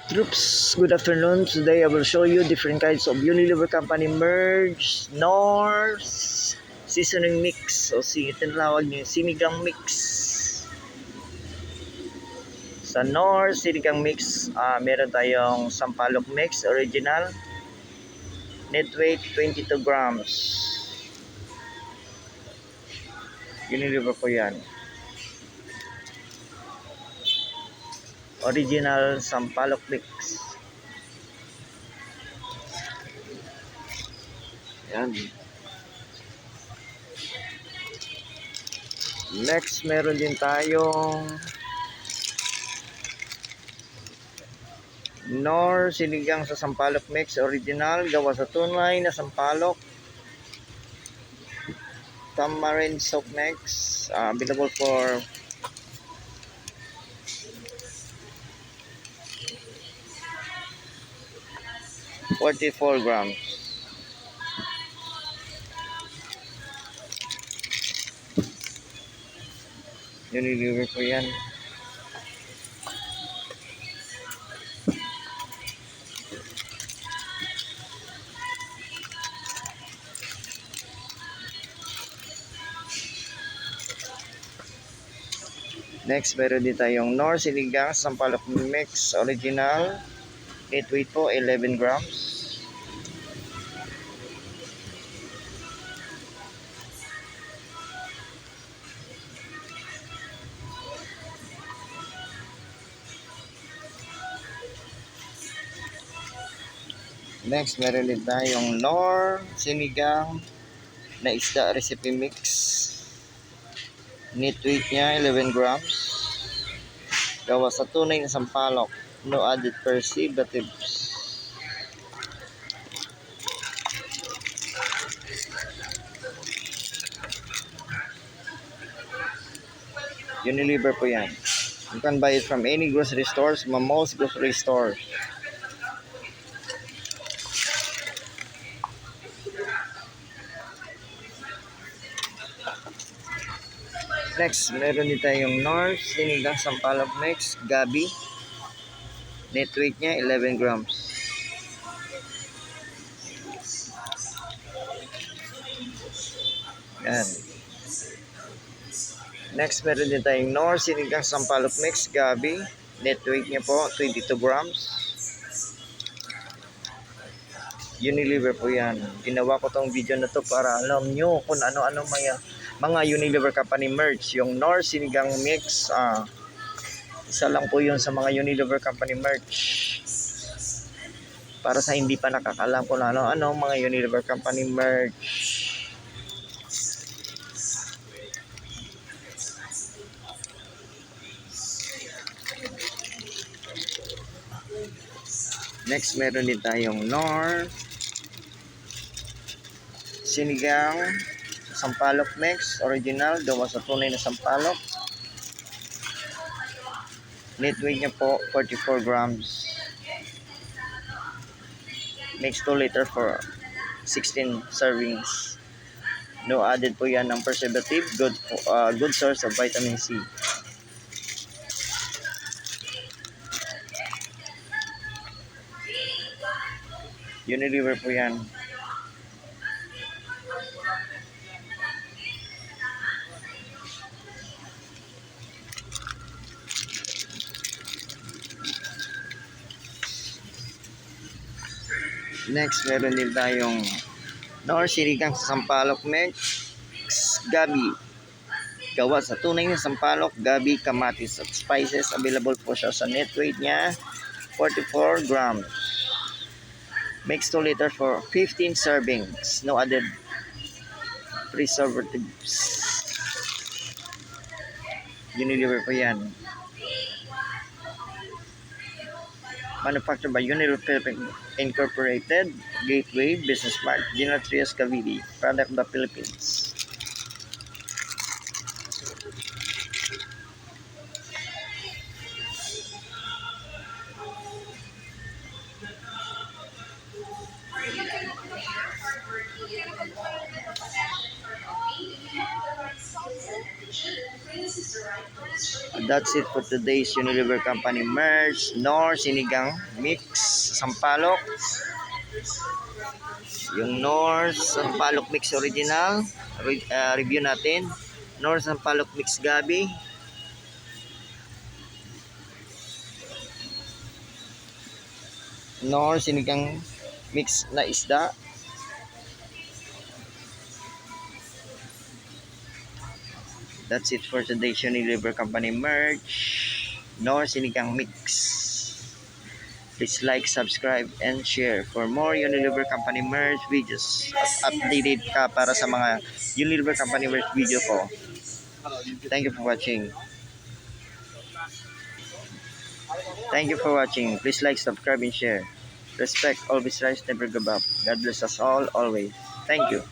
Troops, good afternoon. Today I will show you different kinds of Unilever Company merge, Nor seasoning mix o tinatawag niyo sinigang mix. Sa Nor sinigang mix, meron tayong sampalok mix original. Net weight 22 grams. Unilever po yan. Original sampalok mix. Yan. Next, meron din tayong Nor sinigang sa sampalok mix original gawa sa tunay na sampalok. Tamarind soap mix, available for $44 grams. Unilever po yan. Next, meron din tayong Nor sinigang sa sampalok mix original. Net weight po 11 grams. Next, meron din tayong Nor sinigang na isda recipe mix. Net weight niya 11 grams. Gawa sa tunay na sampalok. No added preservatives. Unilever po yan. You can buy it from any grocery stores, most grocery stores. Next, meron din tayong Nor sinigang sampalok mix, Gabi. Net weight niya 11 grams. Yan. Next, meron din tayong Nor sinigang sampalok mix, Gabi. Net weight niya po 22 grams. Unilever po yan. Ginawa ko tong video na to para alam nyo kung ano-ano mga Unilever Company merch. Yung Nor sinigang mix, isa lang po yun sa mga Unilever Company merch. Para sa hindi pa nakakalam kung ano-ano mga Unilever Company merch. Next, meron din tayong Nor sinigang sampalok mix original gawa sa tunay na sampalok. Net weight niya po 44 grams. Makes 2 liter for 16 servings. No added po yan ng preservative. Good source of vitamin C. Unilever po yan. Next, meron din tayong Nor sinigang sa sampalok mix, Gabi. Gawa sa tunay na sampalok, Gabi, kamatis at spices. Available po siya sa net weight niya 44 grams. Makes 2 liter for 15 servings. No added preservatives. Unilever po yan. Manufactured by Unilever Philippines Incorporated, Gateway, Business Park, General Trias, Cavite. Product of the Philippines. That's it for today's Unilever Company merch, Nor Sinigang Mix Sampalok. Yung Nor Sampalok Mix Original, review natin. Nor Sampalok Mix Gabi. Nor Sinigang Mix na isda. That's it for today's Unilever Company merch, Nor Sinigang Mix. Please like, subscribe, and share for more Unilever Company merch videos. At updated ka para sa mga Unilever Company merch video ko. Thank you for watching. Thank you for watching. Please like, subscribe, and share. Respect, always rise, never give up. God bless us all, always. Thank you.